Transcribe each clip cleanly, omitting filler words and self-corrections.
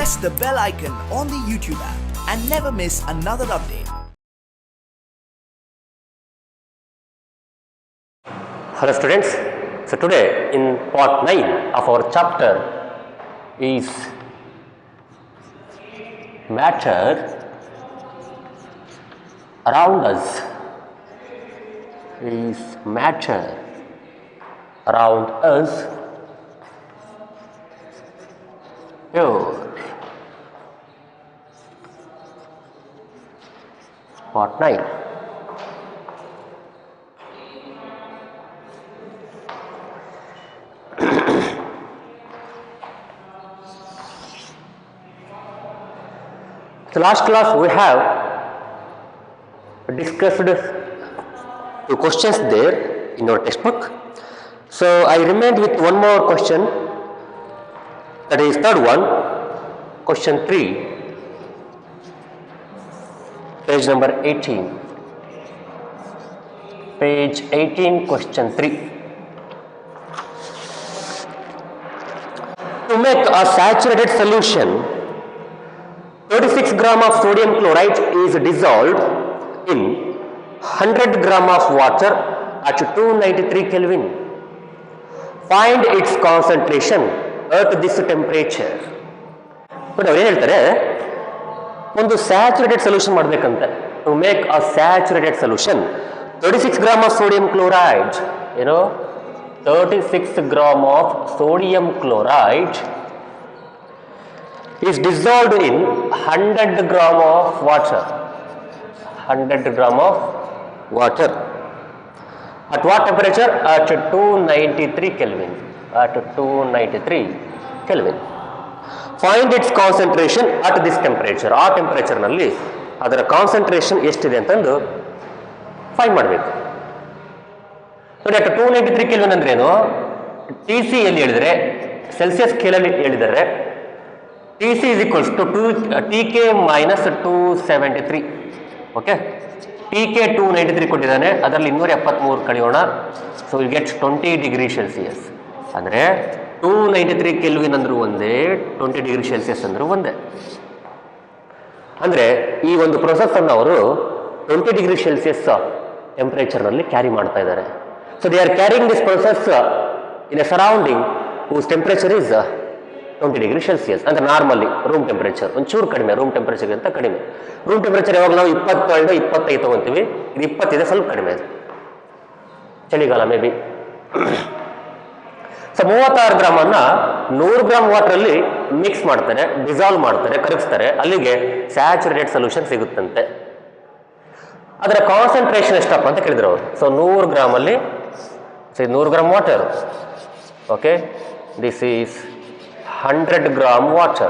press the bell icon on the YouTube app and never miss another update. Hello students, so today in part 9 of our chapter is matter around us, Here, part 9. So last class we have discussed two questions there in our textbook. So I remained with one more question, that is third one, question 3, page number 18. Page 18, question 3. To make a saturated solution, 36 gram of sodium chloride is dissolved in 100 gram of water at 293 Kelvin. Find its concentration at this temperature. ನೋಡಿ ಅವ್ರು ಏನು ಹೇಳ್ತಾರೆ, ಒಂದು saturated solution ಮಾಡಬೇಕಂತೆ. To make a saturated solution 36 gram of sodium chloride, 36 gram of sodium chloride is dissolved in 100 gram of water. 100 gram of water. At what temperature? At 293 Kelvin. At 293 Kelvin. Find its concentration at this temperature. ಆ temperature ನಲ್ಲಿ ಅದರ concentration ಎಷ್ಟಿದೆ ಅಂತಂದು find ಮಾಡಬೇಕು. ನೋಡಿ, at 293 kelvin ಅಂದ್ರೆ ಏನು? T C ಎಲ್ಲಿ ಹೇಳಿದರೆ, ಸೆಲ್ಸಿಯಸ್ ಸ್ಕೇಲಲ್ಲಿ ಹೇಳಿದರೆ TC is equals to TK minus 273. Okay, TK 293 ಕೊಟ್ಟಿದ್ದಾನೆ, ಅದರಲ್ಲಿ 273 ಕಳೆಯೋಣ. So will get 20 degree Celsius. ಅಂದರೆ 293 ಕೆಲ್ವಿನ್ ಅಂದರೂ ಒಂದೇ, 20 ಡಿಗ್ರಿ ಸೆಲ್ಸಿಯಸ್ ಅಂದರೂ ಒಂದೇ. ಅಂದರೆ ಈ ಒಂದು ಪ್ರೊಸೆಸನ್ನು ಅವರು 20 ಡಿಗ್ರಿ ಸೆಲ್ಸಿಯಸ್ ಟೆಂಪರೇಚರ್ನಲ್ಲಿ ಕ್ಯಾರಿ ಮಾಡ್ತಾ ಇದ್ದಾರೆ. So they are carrying this process in a surrounding whose temperature is 20 degree Celsius. ಅಂದರೆ ನಾರ್ಮಲಿ ರೂಮ್ ಟೆಂಪರೇಚರ್ ಒಂಚೂರು ಕಡಿಮೆ, ರೂಮ್ ಟೆಂಪರೇಚರ್ಗಿಂತ ಕಡಿಮೆ. ರೂಮ್ ಟೆಂಪರೇಚರ್ ಯಾವಾಗ ನಾವು 22 25 ತೊಗೊತೀವಿ, ಇದು 20 ಇದೆ, ಸ್ವಲ್ಪ ಕಡಿಮೆ ಇದೆ, ಚಳಿಗಾಲ ಮೇ ಬಿ. ಸೊ 36 ಗ್ರಾಮನ್ನು 100 ಗ್ರಾಮ್ ವಾಟರಲ್ಲಿ ಮಿಕ್ಸ್ ಮಾಡ್ತಾರೆ, ಡಿಸಾಲ್ವ್ ಮಾಡ್ತಾರೆ, ಕರಗಿಸ್ತಾರೆ, ಅಲ್ಲಿಗೆ ಸ್ಯಾಚುರೇಟೆಡ್ ಸೊಲ್ಯೂಷನ್ ಸಿಗುತ್ತಂತೆ. ಅದರ ಕಾನ್ಸಂಟ್ರೇಷನ್ ಎಷ್ಟಪ್ಪ ಅಂತ ಕೇಳಿದ್ರು ಅವರು. ಸೊ 100 ಗ್ರಾಮಲ್ಲಿ, so 100 gram water. Okay, this is 100 gram water.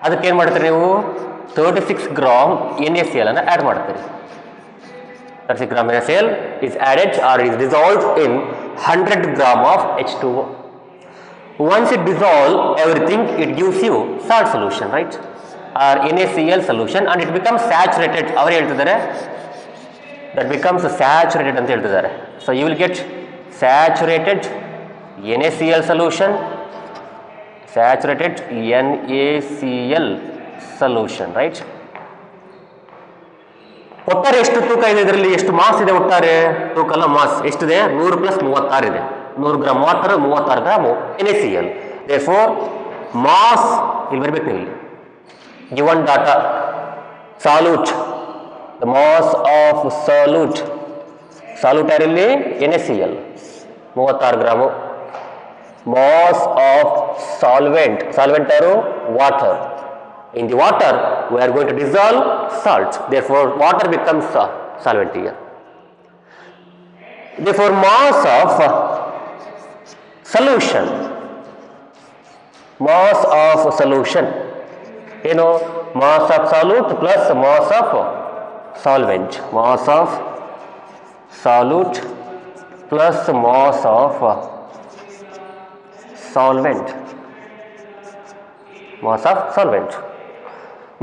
ಅದಕ್ಕೆ ಏನು ಮಾಡ್ತೀರಿ ನೀವು? 36 ಗ್ರಾಮ್ NaCl ಅನ್ನು ಆ್ಯಡ್ ಮಾಡ್ತೀರಿ. 36 gram NaCl is added or is dissolved in 100 gram of H2O. Once it dissolves everything, it gives you salt solution, right? Or NaCl solution, and it becomes saturated. ಅವರು ಹೇಳ್ತಿದ್ದಾರೆ that becomes saturated ಅಂತ ಹೇಳ್ತಿದ್ದಾರೆ. So you will get saturated NaCl solution, saturated NaCl solution, right? ಒಟ್ಟಾರೆ ಎಷ್ಟು ತೂಕ ಇದೆ ಇದರಲ್ಲಿ? ಎಷ್ಟು ಮಾಸ್ ಇದೆ ಒಟ್ಟಾರೆ? ತೂಕ ಅಲ್ಲ, ಮಾಸ್ ಎಷ್ಟಿದೆ? 100 + 36 ಇದೆ. 100 gram water, 36 gram NaCl. therefore mass ಇಲ್ಲಿ ಬರಬೇಕು ನೀವು. Given data solute, the mass of solute ಯಾರಲ್ಲಿ? NaCl 36 gram. Mass of solvent ಯಾರು? Water. In the water we are going to dissolve salt, therefore water becomes solvent here. Therefore mass of solution ಏನು? mass of solute plus mass of solvent. mass of solute plus mass of solvent.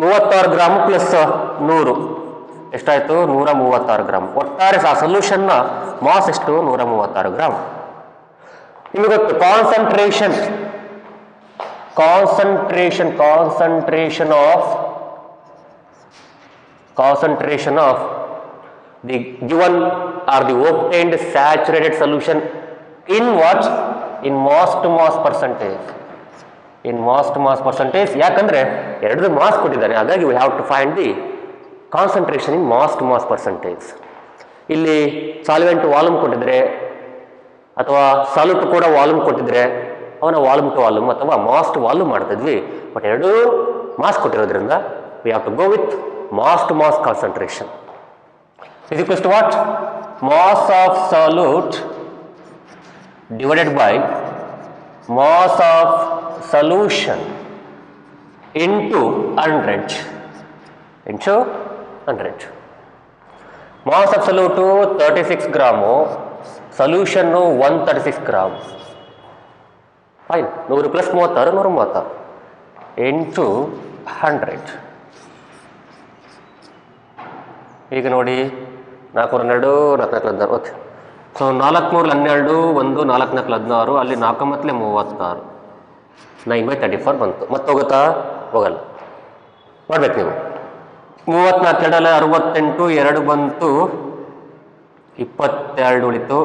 36 gram plus 100 ಎಷ್ಟಾಯಿತು? 136 gram. ಒಟ್ಟಾರೆ ಸೊಲ್ಯೂಷನ್ನ mass ಎಷ್ಟು? 136 gram. ನಿಮಗೆ ಗೊತ್ತು concentration of the given or the obtained saturated solution in what? In mass to mass percentage. In mass to mass percentage. ಯಾಕಂದ್ರೆ ಎರಡು mass ಕೊಟ್ಟಿದ್ದಾರೆ, ಹಾಗಾಗಿ we have to find the concentration in mass to mass percentage. ಇಲ್ಲಿ solvent volume ಕೊಟ್ಟಿದ್ರೆ ಅಥವಾ salute ಕೂಡ volume ಕೊಟ್ಟಿದ್ರೆ ಅವನ ವಾಲ್ಯೂಮ್ ಟು ವಾಲ್ಯೂಮ್ ಅಥವಾ ಮಾಸ್ ಟು ವಾಲ್ಯೂಮ್ ಮಾಡ್ತಿದ್ವಿ. ಬಟ್ ಎರಡೂ mass ಕೊಟ್ಟಿರೋದ್ರಿಂದ we have to go with mass to mass concentration is equals to what? Mass of solute divided by mass of solution into 100 into 100. Mass of solute 36 gram, solution 136 gram. Fine. 100 plus 36 136 into 100. ಈಗ ನೋಡಿ 4 2 4 16. Okay, so 4 3 12 1 4 4 16, ಅಲ್ಲಿ 4 ಮತ್ತಲೆ 36, 9/34 ಬಂತು. ಮತ್ತೆ ಹೋಗುತ್ತಾ? ಹೋಗಲ್ಲ. ಮಾಡ್ಬೇಕು ನೀವು. 34 2 68, 2 ಬಂತು, 22 ಉಳಿತು,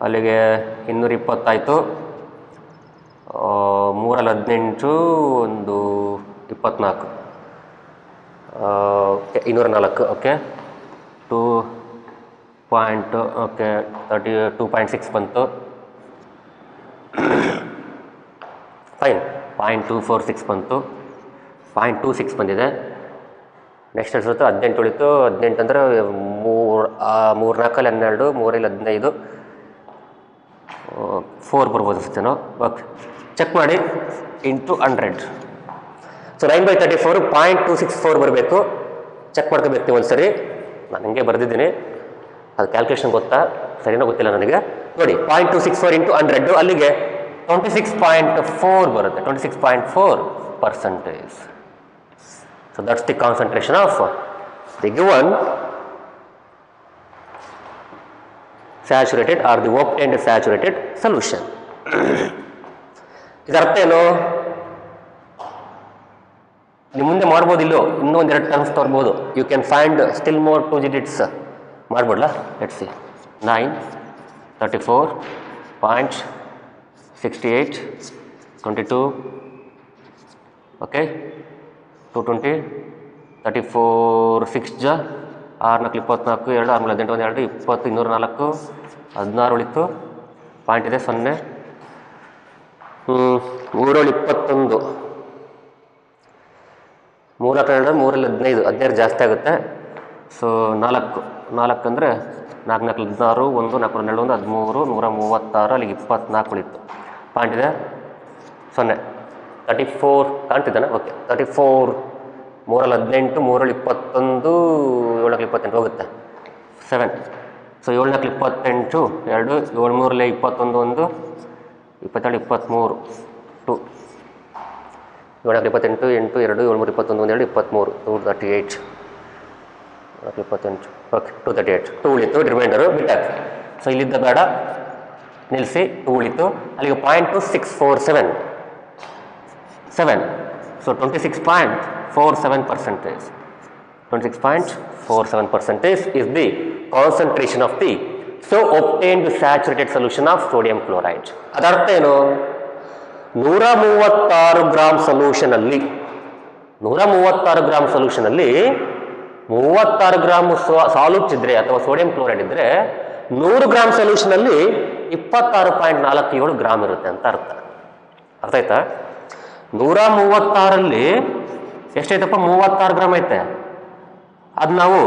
ಅಲ್ಲಿಗೆ 220 ಆಯಿತು. 3 18, 1 24, 204. ಓಕೆ, 2 ಪಾಯಿಂಟ್, ಓಕೆ 2.6 ಬಂತು. ಫೈನ್, 0.246 ಬಂತು, 0.26 ಬಂದಿದೆ. ನೆಕ್ಸ್ಟ್ ಅನ್ಸುತ್ತೆ 18 ಉಳಿತು. 18 ಅಂದರೆ 3 4 12, 3 15, 4 ಬರ್ಬೋದು ಅಷ್ಟೇನೋ. ಓಕೆ, ಚೆಕ್ ಮಾಡಿ. ಇಂಟು 100. ಸೊ 9/34 0.264 ಬರಬೇಕು. ಚೆಕ್ ಮಾಡ್ಕೋಬೇಕು ನೀವು ಒಂದು ಸರಿ. ನಾನು ಹಂಗೆ ಬರೆದಿದ್ದೀನಿ, ಅದು ಕ್ಯಾಲ್ಕುಲೇಷನ್ ಗೊತ್ತಾ ಸರಿನೋ ಗೊತ್ತಿಲ್ಲ ನನಗೆ. ನೋಡಿ 0.264 ಇಂಟು 100, ಅಲ್ಲಿಗೆ 26.4 ಬರುತ್ತೆ. 26.4%. So that's the concentration of the given saturated R the obtained saturated solution. ಇದರ ಅರ್ಥ ಏನು? ನೀವು ಮುಂದೆ ಮಾಡ್ಬೋದು, ಇಲ್ಲೋ ಇನ್ನೂ ಒಂದೆರಡು ಟರ್ಮ್ಸ್ ತರ್ಬೋದು. You can find still more 2 digits ಮಾಡ್ಬೋದಲ್ಲ. ಲೆಟ್ಸ್ ಸಿ, 9 34 0.68 22, ಓಕೆ 220 34 6 6 4 24 2 6 18 2 20 204 16 ಉಳಿತು. ಪಾಯಿಂಟ್ ಇದೆ 0. 3 21, 3 2 3 15, 15 ಜಾಸ್ತಿ ಆಗುತ್ತೆ. ಸೊ 4 ಅಂದರೆ 4 4 16, 1 4 12 1 13, 136, ಅಲ್ಲಿಗೆ 24 ಉಳಿತು. ಪಾಯಿಂಟ್ ಇದೆ 0. 34 ಕಾಣ್ತಿದ್ದಾನೆ. ಓಕೆ, 34 3 18, 3 21, 7 28 ಹೋಗುತ್ತೆ. 7. ಸೊ 7 4 28, 2 7 3 21, 1 22 23 2 7 28 8 2 7 3 21 1 2 23 238 28. ಓಕೆ, 238 2 ಉಳಿತು. ರಿಮೈಂಡರು ಬಿಟ್ಟಾಕಿ. ಸೊ ಇಲ್ಲಿದ್ದ ಬೇಡ, ನಿಲ್ಲಿಸಿ. 2 ಉಳಿತು, ಅಲ್ಲಿಗೆ 0.2647 7. So 26.47%. 26.47% is the concentration of the obtained saturated solution of sodium chloride. ಅದರ್ಥ ಏನು? 136 ಗ್ರಾಮ್ ಸೊಲ್ಯೂಷನಲ್ಲಿ 36 ಗ್ರಾಮ್ ಸಾಲ್ಯೂಟ್ ಇದ್ರೆ ಅಥವಾ ಸೋಡಿಯಂ ಕ್ಲೋರೈಡ್ ಇದ್ರೆ 100 ಗ್ರಾಮ್ ಸೊಲ್ಯೂಷನಲ್ಲಿ 26.47 ಗ್ರಾಮ್ ಇರುತ್ತೆ ಅಂತ ಅರ್ಥ. ಅರ್ಥ ಆಯ್ತಾ? 136ರಲ್ಲಿ ಎಷ್ಟೈತಪ್ಪ? 36 ಗ್ರಾಮ್ ಐತೆ. ಅದು ನಾವು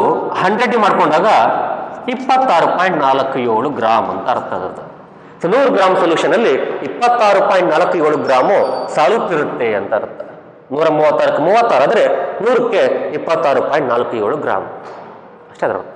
100 ಮಾಡ್ಕೊಂಡಾಗ 26.47 ಗ್ರಾಮ್ ಅಂತ ಅರ್ಥ ಅದದ್ದು. ಸೊ 100 ಗ್ರಾಮ್ ಸೊಲ್ಯೂಷನಲ್ಲಿ 26.47 ಗ್ರಾಮು ಸಾಲ್ಯೂಟ್ ಇರುತ್ತೆ ಅಂತ ಅರ್ಥ. 136ಕ್ಕೆ 36 ಆದರೆ 100ಕ್ಕೆ 26.47 ಗ್ರಾಮ್ ಅಷ್ಟೇ ಅದರ ಅರ್ಥ.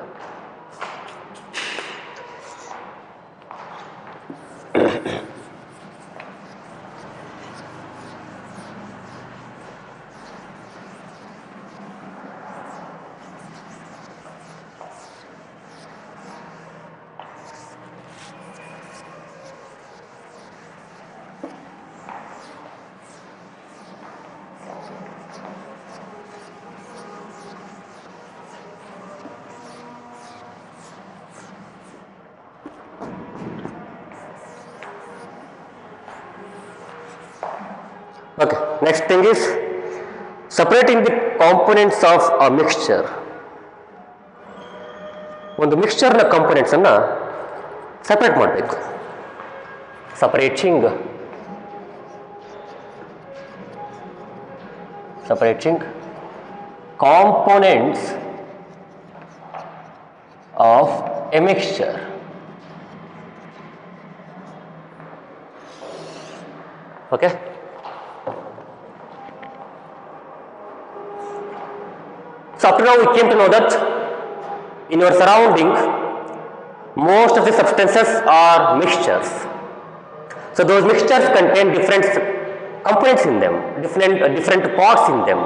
next thing is separating the components of a mixture. ಒಂದು ಮಿಕ್ಸ್ಚರ್ನ ಕಾಂಪೊನೆಂಟ್ಸನ್ನು ಸಪ್ರೇಟ್ ಮಾಡಬೇಕು. separating components of a mixture. Okay. So up to now we came to know that in your surrounding most of the substances are mixtures. So those mixtures contain different components in them, different parts in them,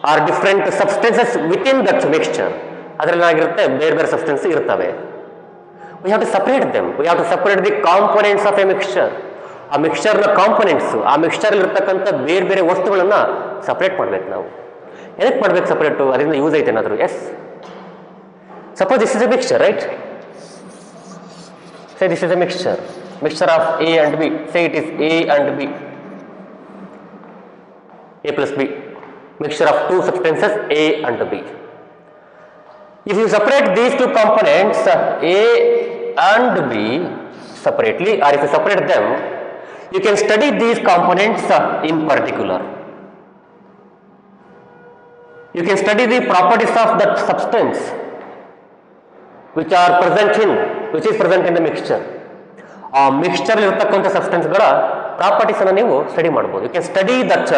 or different substances within that mixture. ಅದರಲ್ಲಿ ಏನಾಗಿರುತ್ತೆ, ಬೇರೆ ಬೇರೆ substance ಇರ್ತವೆ. We have to separate them. We have to separate the components of a mixture. ಆ ಮಿಕ್ಸ್ಚರ್ನ components, ಆ mixture ಇರ್ತಕ್ಕಂಥ ಬೇರೆ ಬೇರೆ ವಸ್ತುಗಳನ್ನ ಸಪ್ರೇಟ್ ಮಾಡ್ಬೇಕು ನಾವು. ಎದಕ್ಕೆ ಮಾಡ್ಬೇಕು ಸಪ್ರೇಟು? ಅದರಿಂದ ಯೂಸ್ ಐತೆ ಏನಾದರೂ? Yes. Suppose this is a mixture, right? Say this is a mixture of A and B. Say it is A and B. A plus B. Mixture of two substances A and B. If you separate these two components A and B separately, or if you separate them, you can study these components in particular. You can study the properties of that substance which is present in the mixture. ಆ mixture ಇರತಕ್ಕಂಥ ಸಬ್ಸ್ಟೆನ್ಸ್ಗಳ properties ಅನ್ನು ನೀವು study ಮಾಡಬಹುದು. You can study that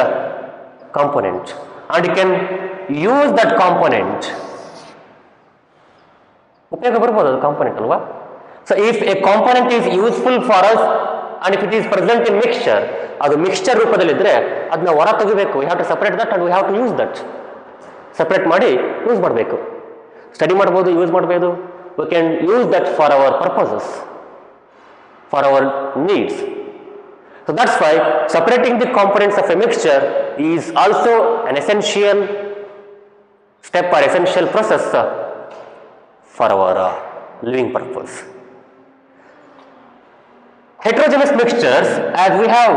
component and you can use that component. ಉಪಯೋಗ ಬರ್ಬೋದು ಅದು component ಅಲ್ವಾ? So if a component is useful for us and if it is present in mixture, ಅದು ಮಿಕ್ಸ್ಚರ್ ರೂಪದಲ್ಲಿದ್ದರೆ ಅದನ್ನ ಹೊರ ತೆಗಿಬೇಕು. We have to separate that and we have to use that. Separate ಮಾಡಿ ಯೂಸ್ ಮಾಡಬೇಕು. ಸ್ಟಡಿ ಮಾಡ್ಬೋದು, use ಮಾಡಬಹುದು. We can use that for our purposes, for our needs. So that's why separating the components of a mixture is also an essential step or essential process for our living purpose. Heterogeneous mixtures, as we have,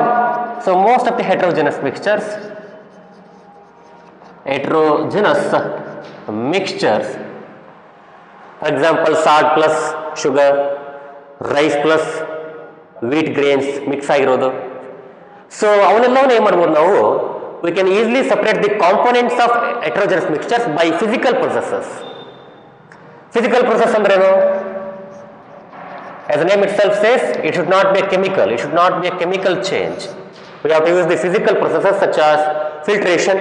so most of the heterogeneous mixtures, for example, salt plus sugar, rice plus wheat grains mix ಆಗಿರೋದು. So ಅವನ್ನೆಲ್ಲವನ್ನ ಏನು ಮಾಡ್ಬೋದು ನಾವು? We can easily separate the components of heterogeneous mixtures by physical processes. Physical process ಅಂದ್ರೇನು? as the name itself says, it should not be a chemical, it should not be a chemical change. We have to use the physical processes such as filtration.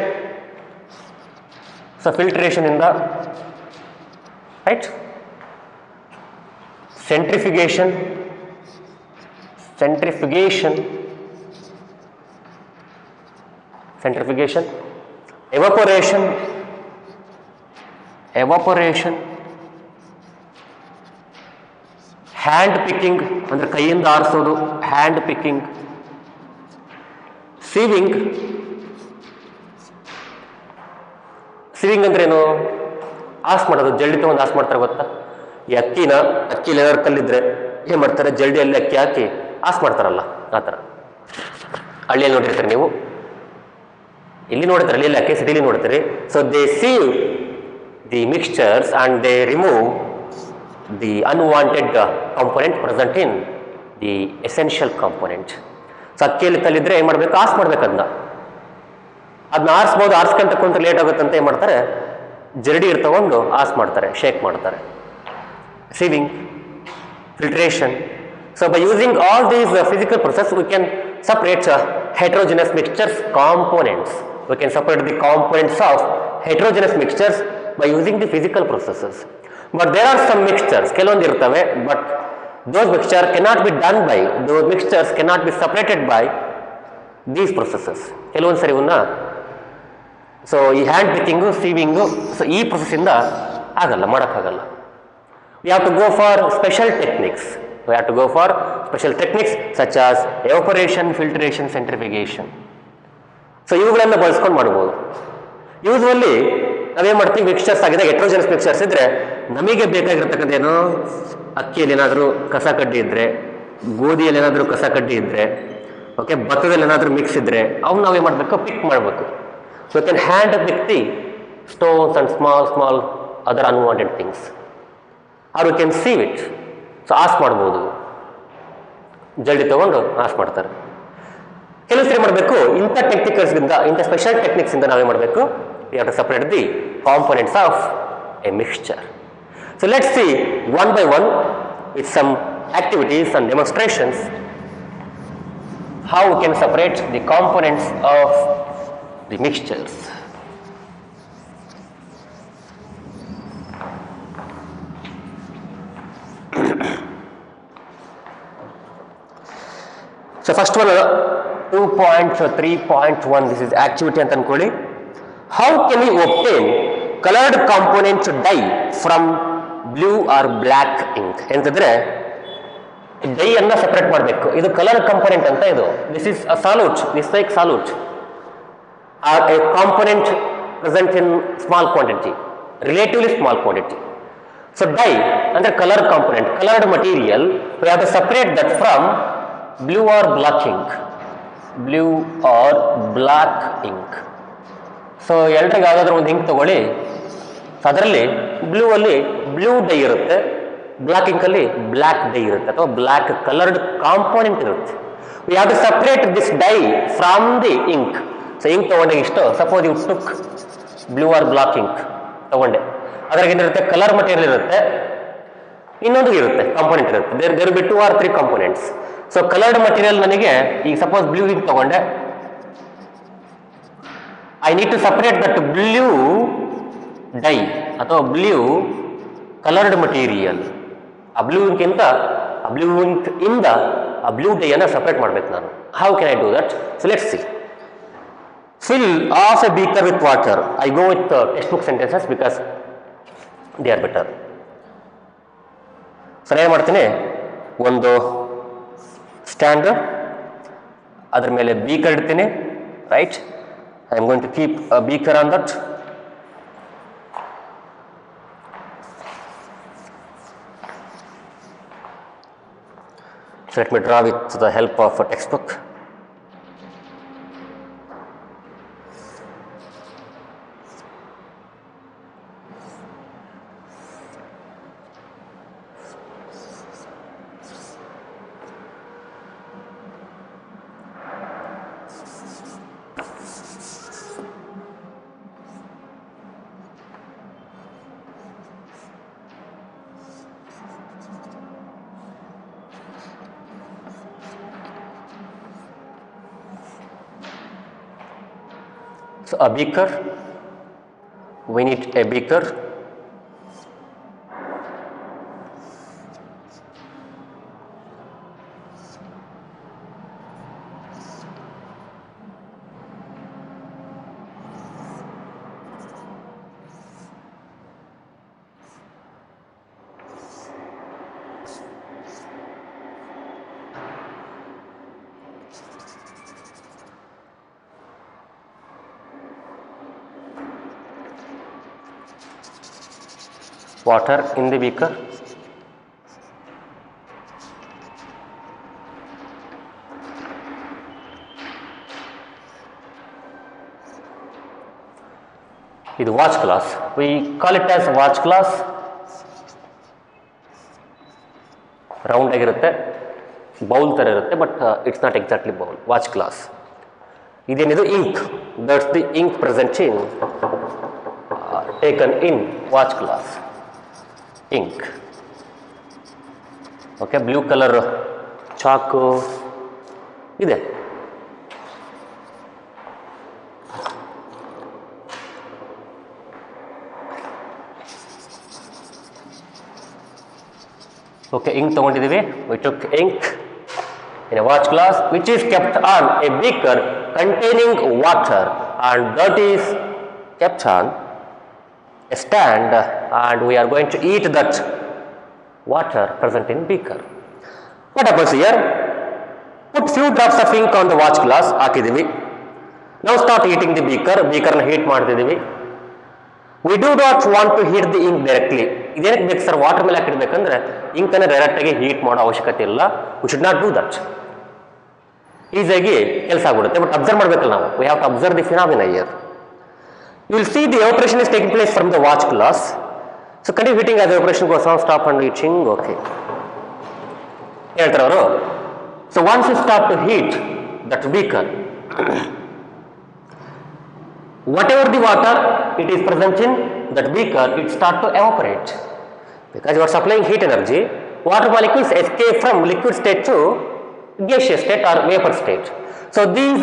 So filtration in the right, centrifugation, evaporation, hand picking ಅಂದ್ರೆ ಕೈಯಿಂದ ಆರಿಸೋದು, hand picking, sieving ಅಂದ್ರೇನು? As ಮಾಡೋದು, ಜಲ್ಡಿ ತಗೊಂಡು as ಮಾಡ್ತಾರೆ ಗೊತ್ತಾ? ಈ ಅಕ್ಕಿಲಿ ಏನಾದ್ರು ಕಲ್ಲಿದ್ರೆ ಏನು ಮಾಡ್ತಾರೆ? ಜಲ್ಡಿಯಲ್ಲಿ ಅಕ್ಕಿ ಹಾಕಿ ಆಸ್ ಮಾಡ್ತಾರಲ್ಲ, ಆ ಥರ. ಹಳ್ಳಿಯಲ್ಲಿ ನೋಡಿರ್ತೀರಿ ನೀವು, ಇಲ್ಲಿ ನೋಡ್ತಾರೆ, ಹಳ್ಳಿಯಲ್ಲಿ ಅಕ್ಕಿ ಸಿಟಿಲಿ ನೋಡ್ತೀರಿ. So they sieve the mixtures and they remove the unwanted component present in the essential component. So ಅಕ್ಕಿಯಲ್ಲಿ ಕಲ್ಲಿದ್ರೆ ಏನು ಮಾಡಬೇಕು? ಆಸ್ ಮಾಡ್ಬೇಕು. ಅದನ್ನ ಆರಿಸ್ಬೋದು. ಆರಿಸ್ಕೊಂತ ಕುಂತ ಲೇಟ್ ಆಗುತ್ತಂತ ಏನು ಮಾಡ್ತಾರೆ? ಜರಡಿ ತಗೊಂಡು ಆಸ್ ಮಾಡ್ತಾರೆ, ಶೇಕ್ ಮಾಡ್ತಾರೆ. sieving, filtration. So by using all these physical processes, we can separate heterogeneous mixtures components. We can separate the components of heterogeneous mixtures by using the physical processes. But there are some mixtures, ಕೆಲವೊಂದು ಇರ್ತವೆ, but those mixtures cannot be done by, those mixtures cannot be separated by these processes. ಕೆಲವೊಂದು ಸರಿ so ಈ hand picking, ಸೀವಿಂಗು, so ಈ ಪ್ರೊಸೆಸ್ಸಿಂದ ಆಗಲ್ಲ, ಮಾಡೋಕ್ಕಾಗಲ್ಲ. We have to go for special techniques. Such as evaporation, filtration, centrifugation. So ಇವುಗಳನ್ನು ಬಳಸ್ಕೊಂಡು ಮಾಡ್ಬೋದು. Usually ನಾವೇನು ಮಾಡ್ತೀವಿ? ಮಿಕ್ಸ್ಚರ್ಸ್ ಆಗಿದೆ, ಹೆಟ್ರೋಜೆನಸ್ ಮಿಕ್ಸ್ಚರ್ಸ್ ಇದ್ದರೆ ನಮಗೆ ಬೇಕಾಗಿರ್ತಕ್ಕಂಥ ಏನೋ, ಅಕ್ಕಿಯಲ್ಲಿ ಏನಾದರೂ ಕಸ ಕಡ್ಡಿ ಇದ್ದರೆ, ಗೋಧಿಯಲ್ಲಿ ಏನಾದರೂ ಕಸ ಕಡ್ಡಿ ಇದ್ದರೆ, ಓಕೆ, ಭತ್ತದಲ್ಲಿ ಏನಾದರೂ ಮಿಕ್ಸ್ ಇದ್ದರೆ ಅವ್ನು ನಾವೇನು ಮಾಡಬೇಕು, ಪಿಕ್ ಮಾಡಬೇಕು. So you can hand pick the stones and small other unwanted things, or you can sieve it. So ಆಸ್ ಮಾಡ್ಬೋದು, ಜಲ್ದಿ ತೊಗೊಂಡು ಆಸ್ ಮಾಡ್ತಾರೆ. ಕೆಲವು ಸರಿ ಮಾಡಬೇಕು, ಇಂಥ ಟೆಕ್ನಿಕಲ್ಸ್ಗಿಂತ, ಇಂಥ ಸ್ಪೆಷಲ್ ಟೆಕ್ನಿಕ್ಸಿಂದ ನಾವೇ ಮಾಡಬೇಕು, you have to separate the components of a mixture. So let's see one by one with some activities and demonstrations how we can separate the components of the mixtures. So first one 2.3.1, this is activity ಅಂತ ಅನ್ಕೊಳ್ಳಿ. How can we obtain colored component dye from blue or black ink ಅಂತಂದ್ರೆ dye ಅನ್ನ separate ಮಾಡಬೇಕು. ಇದು colour component ಅಂತ. ಇದು this is a solute, this like solute or a component present in small quantity, relatively small quantity. So dye ಅಂದ್ರೆ colour component, coloured material. We have to separate that from blue or black ink, blue or black ink. So ಎಲ್ರಿಗೂ ಯಾವುದಾದ್ರೂ ಒಂದು ink ತಗೊಳ್ಳಿ. ಅದರಲ್ಲಿ blue ಅಲ್ಲಿ blue dye ಇರುತ್ತೆ, black ಇಂಕಲ್ಲಿ black dye ಇರುತ್ತೆ ಅಥವಾ ಬ್ಲ್ಯಾಕ್ ಕಲರ್ಡ್ ಕಾಂಪೋನೆಂಟ್ ಇರುತ್ತೆ. We have to separate this dye from the ink. So ink ತಗೊಂಡೆ ಇಷ್ಟು, suppose you took blue or black ink ತಗೊಂಡೆ, ಅದ್ರಾಗ ಏನಿರುತ್ತೆ, ಕಲರ್ ಮಟೀರಿಯಲ್ ಇರುತ್ತೆ, ಇನ್ನೊಂದು ಇರುತ್ತೆ ಕಾಂಪೋನೆಂಟ್ ಇರುತ್ತೆ. There be 2 or 3 components. So coloured material ನನಗೆ ಈಗ ಸಪೋಸ್ ಬ್ಲೂ ಇಂಕ್ ತಗೊಂಡೆ, I need to separate that blue dye ಅಥವಾ ಬ್ಲೂ ಕಲರ್ಡ್ ಮಟೀರಿಯಲ್. ಆ ಬ್ಲೂ ಇಂಕಿಂದ ಆ ಬ್ಲೂ ಡೈ ಅನ್ನ ಸಪ್ರೇಟ್ ಮಾಡ್ಬೇಕು ನಾನು. How can I do that? So let's see. Fill of a beaker with water. I go with textbook sentences because they are better. So ಏನು ಮಾಡ್ತೀನಿ, ಒಂದು stand, ಅದ್ರ ಮೇಲೆ ಬೀಕರ್ ಇಡ್ತೀನಿ, right. I am going to keep a beaker on that. So let me draw with the help of a textbook. So a beaker, we need a beaker. Water in the beaker. ಇದು watch glass. We call it as watch glass. Round ಆಗಿರುತ್ತೆ, bowl ಥರ ಇರುತ್ತೆ, but it's not exactly bowl. Watch glass. ಇದೇನಿದು ink, that's the ink present in taken in watch glass. Ink. Okay, blue colour ಚಾಕು ಇದೆ. Okay, ink ತಗೊಂಡಿದ್ದೀವಿ. We took ink in a watch glass which is kept on a beaker containing water, and that is kept on a stand, and we are going to eat that water present in beaker. What happens here? Put few drops of ink on the watch glass. ಹಾಕಿದ್ದೀವಿ. Now start heating the beaker. beaker ನ heat ಮಾಡ್ತಿದ್ದೀವಿ. We do not want to heat the ink directly. ಇದೇನಕ್ಕೆ ಬೇಕು sir? Water ಮೇಲೆ ಹಾಕಿಡ್ಬೇಕಂದ್ರೆ ಇಂಕನ್ನು ಡೈರೆಕ್ಟಾಗಿ heat ಮಾಡೋ ಅವಶ್ಯಕತೆ ಇಲ್ಲ. We should not do that. ಈಸಿಯಾಗಿ ಕೆಲಸ ಆಗ್ಬಿಡುತ್ತೆ. ಬಟ್ ಅಬ್ಸರ್ವ್ ಮಾಡಬೇಕಲ್ಲ ನಾವು, we have to observe the phenomena here. You will see the evaporation is taking place from the watch glass. So continue heating as the evaporation goes on, stop and heating. Okay. ಹೇಳ್ತಾರೆ ಅವರು. So once you start to heat that beaker, whatever the water it is present in that beaker, it start to evaporate. Because you are supplying heat energy, water molecules escape from liquid state to gaseous state or vapor state. So these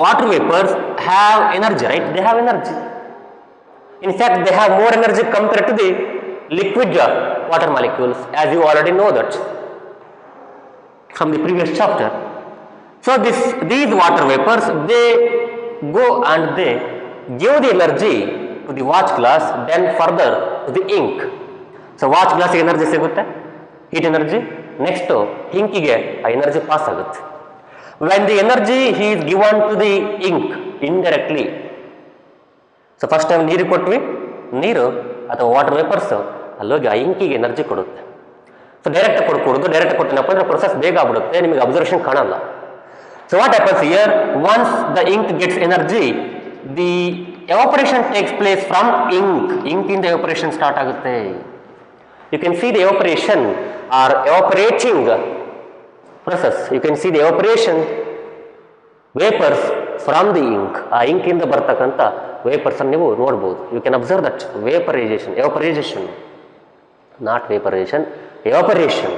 water vapors have energy, right? They have energy. In fact, they have more energy compared to the liquid water molecules, as you already know that from the previous chapter. So these water vapors, they go and they give the energy to the watch glass, then further to the ink. So watch glass energy ಸಿಗುತ್ತೆ, heat energy. Next ink ಗೆ ಆ energy pass ಆಗುತ್ತೆ. When the energy is given to the ink indirectly, so first time ನೀರು ಕೊಟ್ವಿ, ನೀರು ಅಥವಾ water vapours ಅಲ್ಲೋಗಿ ಆ ಇಂಕಿಗೆ ಎನರ್ಜಿ ಕೊಡುತ್ತೆ. ಸೊ ಡೈರೆಕ್ಟ್ ಕೊಡ್ಕೊಡೋದು, ಡೈರೆಕ್ಟ್ ಕೊಟ್ಟಿನಪ್ಪ ಅಂದ್ರೆ ಪ್ರೊಸೆಸ್ ಬೇಗ ಆಗ್ಬಿಡುತ್ತೆ, ನಿಮಗೆ ಅಬ್ಸರ್ವೇಷನ್ ಕಾಣಲ್ಲ. So what happens here, once the ink gets energy, the evaporation takes place from ink ಇಂದ ಎವಾಪರೇಷನ್ ಸ್ಟಾರ್ಟ್ ಆಗುತ್ತೆ. You can see the evaporation or evaporating process. You can see the evaporation vapors from the ink. ಆ ink ಇಂದ ಬರ್ತಕ್ಕಂಥ vapours ಅನ್ನು ನೀವು ನೋಡಬಹುದು. You can observe that evaporation, not vaporization, evaporation.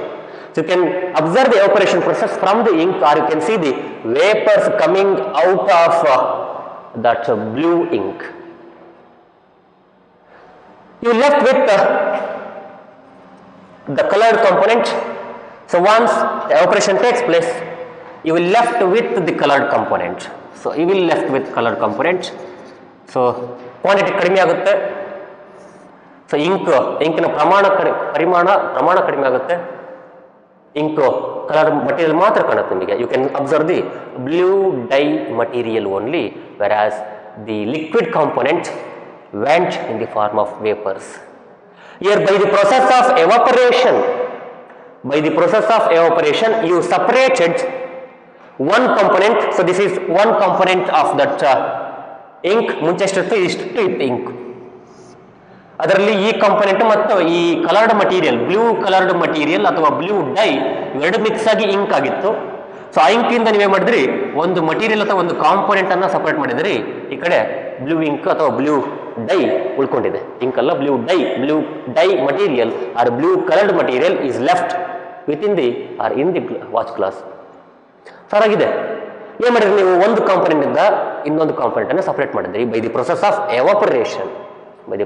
So you can observe the evaporation process from the ink, or you can see the vapors coming out of that blue ink. You left with the colored component. So once the evaporation takes place, you will left with the colored component. So you will left with colored component. So quantity ಕಡಿಮೆ ಆಗುತ್ತೆ. So ಇಂಕಿನ ಪ್ರಮಾಣ ಕಡಿಮೆ ಆಗುತ್ತೆ. Ink colour material ಮಾತ್ರ ಕಾಣುತ್ತೆ ನಿಮಗೆ. You can observe the blue dye material only, whereas the liquid component went in the form of vapours. Here by the process of evaporation, you separated one component. So this is one component of that ink. ಮುಂಚೆ ಎಷ್ಟಿತ್ತು, ಇಷ್ಟು ink. ಅದರಲ್ಲಿ ಈ component ಮತ್ತು ಈ coloured material, blue coloured material ಅಥವಾ blue dye ಎರಡು mix ಆಗಿ ಇಂಕ್ ಆಗಿತ್ತು. ಸೊ ಆ ಇಂಕ್ ಇಂದ ನೀವೇ ಮಾಡಿದ್ರಿ, ಒಂದು ಮಟೀರಿಯಲ್ ಅಥವಾ ಒಂದು ಕಾಂಪೋನೆಂಟ್ ಅನ್ನ ಸಪರೇಟ್ ಮಾಡಿದ್ರಿ. ಈ ಕಡೆ ಬ್ಲೂ ಇಂಕ್ ಅಥವಾ ಬ್ಲೂ ಡೈ ಉಳ್ಕೊಂಡಿದೆ. ಇಂಕ್ ಅಲ್ಲ, blue dye material or blue coloured material is left with in the watch glass. ಸರಾಗಿದೆ. ಏನ್ ಮಾಡಿದ್ರಿ ನೀವು, ಒಂದು ಕಾಂಪೋನೆಂಟ್ ಇಂದ ಇನ್ನೊಂದು ಕಾಂಪೋನೆಂಟ್ ಅನ್ನು ಸಪರೇಟ್ ಮಾಡಿದ್ರಿ by the process of evaporation. What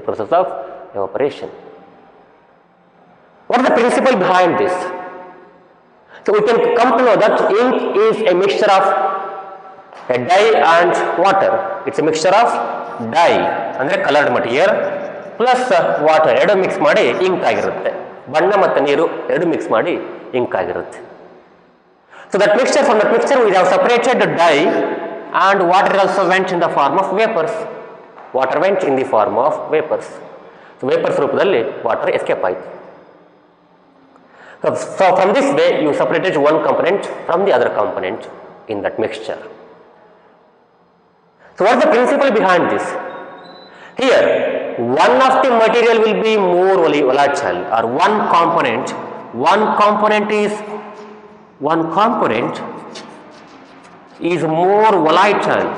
is the principle behind this? So we can come to know that ink is a mixture of a dye and water. It's a mixture of dye ಅಂದ್ರೆ colored material plus water ಎರಡು mix ಮಾಡಿ ink ಆಗಿರುತ್ತೆ. ಬಣ್ಣ ಮತ್ತು ನೀರು ಎರಡು mix ಮಾಡಿ ink ಆಗಿರುತ್ತೆ. So from that mixture we have separated the dye, and water also went in the form of vapors. Water went in the form of vapors. So vapors ರೂಪದಲ್ಲಿ water escape ಆಯಿತು. So from this way you separated one component from the other component in that mixture. So what is the principle behind this? Here one of the material will be more volatile, or one component is more volatile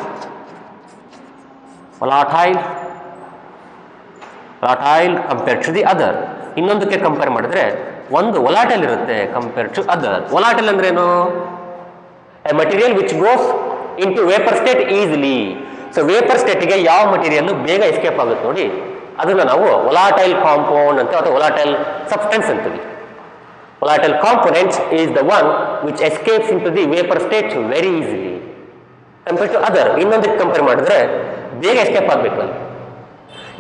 compared to the other. ಇನ್ನೊಂದಕ್ಕೆ compare ಮಾಡಿದ್ರೆ ಒಂದು volatile ಇರುತ್ತೆ compared to other. volatile ಅಂದ್ರೆ ಏನು? A material which goes into vapor state easily. So vapour ಸ್ಟೇಟಿಗೆ ಯಾವ material ಬೇಗ escape ಆಗುತ್ತೆ ನೋಡಿ, ಅದನ್ನು ನಾವು volatile compound ಅಂತ ಅಥವಾ volatile substance ಅಂತೀವಿ. volatile component is the one which escapes into the vapor state very easily compared to other. ಇನ್ನೊಂದಕ್ಕೆ ಕಂಪೇರ್ ಮಾಡಿದ್ರೆ ಬೇಗ ಎಸ್ಕೇಪ್ ಆಗಬೇಕು.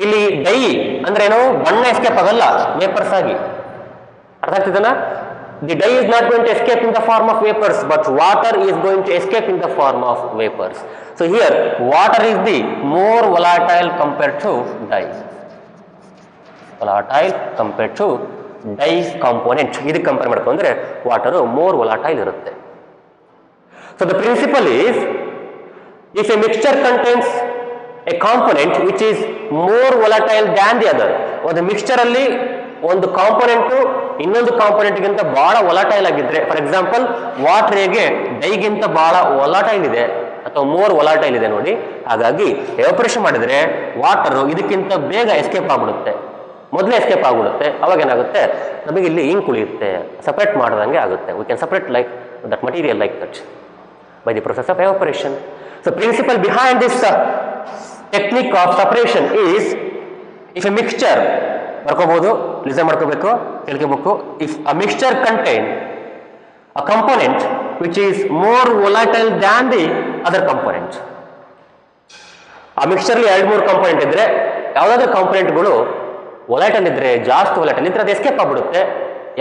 ಇಲ್ಲಿ ಡೈ ಅಂದ್ರೆ ಏನು, ಬಣ್ಣ ಎಸ್ಕೇಪ್ ಆಗಲ್ಲ ವೇಪರ್ಸ್ ಆಗಿ. ಅರ್ಥ ಆಗ್ತಿದೆನಾ? The dye is not going to escape in the form of vapors, but water is going to escape in the form of vapors. So here water is the more volatile compared to dye. component. ಇದಕ್ಕೆ compare ಮಾಡ್ಕೊಂಡ್ರೆ water more volatile ಇರುತ್ತೆ. So the principle is, if a mixture contains a component which is more volatile than the other, ಒಂದು mixture ಅಲ್ಲಿ ಒಂದು component ಇನ್ನೊಂದು component ಗಿಂತ ಬಹಳ ವೊಲಾಟೈಲ್ ಆಗಿದ್ರೆ, ಫಾರ್ ಎಕ್ಸಾಂಪಲ್ ವಾಟರ್ ಹೇಗೆ ಡೈಗಿಂತ ಬಹಳ ವೊಲಾಟೈಲ್ ಇದೆ ಅಥವಾ ಮೋರ್ ವೊಲಾಟೈಲ್ ಇದೆ ನೋಡಿ, ಹಾಗಾಗಿ ಎವಾಪರೇಷನ್ ಮಾಡಿದ್ರೆ ವಾಟರ್ ಇದಕ್ಕಿಂತ ಬೇಗ ಎಸ್ಕೇಪ್ ಆಗ್ಬಿಡುತ್ತೆ, ಮೊದಲೇ ಎಸ್ಕೇಪ್ ಆಗ್ಬಿಡುತ್ತೆ. ಅವಾಗ ಏನಾಗುತ್ತೆ, ನಮಗೆ ಇಲ್ಲಿ ಇಂಕ್ ಉಳಿಯುತ್ತೆ, ಸಪರೇಟ್ ಮಾಡ್ದಂಗೆ ಆಗುತ್ತೆ. V can separate like that material like that by the process of evaporation. So principle behind this technique of separation is, if a mixture, ಬರ್ಕೋಬಹುದು, ಲಿಸನ್ ಮಾಡ್ಕೋಬೇಕು, ಕೇಳ್ಕೋಬೇಕು, if a mixture contain a component which is more volatile than the other component, ಆ ಮಿಕ್ಸ್ಚರ್ಲಿ 2-3 component ಇದ್ರೆ ಯಾವುದಾದ್ರೂ ಕಾಂಪೊನೆಂಟ್ಗಳು ವೊಲೈಟಲ್ ಇದ್ರೆ, ಜಾಸ್ತಿ ವೊಲೈಟಲ್ ಇದ್ರೆ ಅದು ಎಸ್ಕೇಪ್ ಆಗ್ಬಿಡುತ್ತೆ.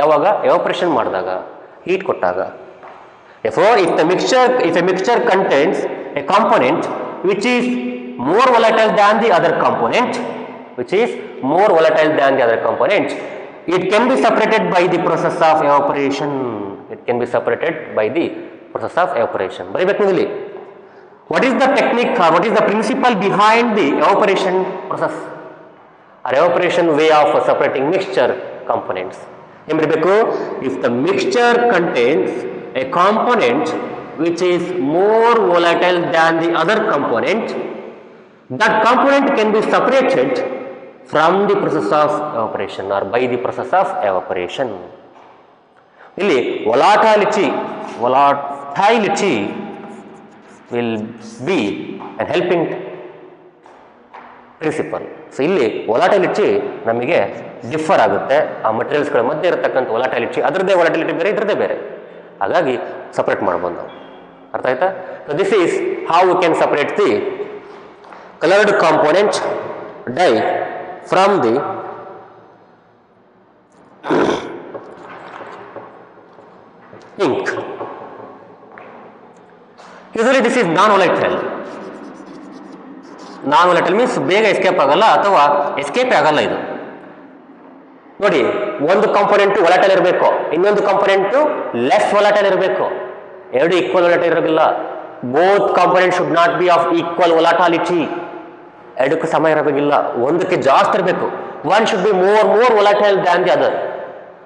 ಯಾವಾಗ? ಎವಾಪರೇಷನ್ ಮಾಡಿದಾಗ, ಹೀಟ್ ಕೊಟ್ಟಾಗ. Therefore, if a mixture contains a component which is more volatile than the other component, it can be separated by the process of evaporation. ಬರೀಬೇಕು ಇಲ್ಲಿ. What is the technique or what is the principle behind the evaporation process or evaporation way of separating mixture components? ಏನು ಬರೀಬೇಕು? If the mixture contains a component which is more volatile than the other component, that component can be separated from the process of evaporation or by the process of evaporation. ಇಲ್ಲಿ volatility will be an helping principle. So ಇಲ್ಲಿ ವೊಲಾಟಿಲಿಟಿ ನಮಗೆ differ ಆಗುತ್ತೆ. ಆ ಮಟೀರಿಯಲ್ಸ್ಗಳ ಮಧ್ಯೆ ಇರತಕ್ಕಂಥ ವೊಲಾಟಿಲಿಟಿ, ಅದರದ್ದೇ ವೊಲಾಟಿಲಿಟಿ ಬೇರೆ, ಇದರದ್ದೇ ಬೇರೆ, ಹಾಗಾಗಿ ಸಪರೇಟ್ ಮಾಡ್ಬೋದು ನಾವು. ಅರ್ಥ ಆಯ್ತಾ? So this is how we can separate the coloured component dye from the ink. Usually this is non volatile. Non volatile means ಬೇಗ ಎಸ್ಕೇಪ್ ಆಗಲ್ಲ ಅಥವಾ ಎಸ್ಕೇಪೇ ಆಗಲ್ಲ. ಇದು ನೋಡಿ, ಒಂದು ಕಾಂಪೊನೆಂಟ್ ವೊಲಟೈಲ್ ಇರಬೇಕು, ಇನ್ನೊಂದು ಕಾಂಪೊನೆಂಟ್ ಲೆಸ್ ವೊಲಟೈಲ್ ಇರಬೇಕು. ಎರಡು ಈಕ್ವಲ್ ವೊಲಟೈಲ್ ಇರೋದಿಲ್ಲ. Both component should not be of equal volatility. ಎರಡಕ್ಕೂ ಸಮ ಇರಬೇಕಿಲ್ಲ, ಒಂದಕ್ಕೆ ಜಾಸ್ತಿ ಇರಬೇಕು. One should be more volatile than the other,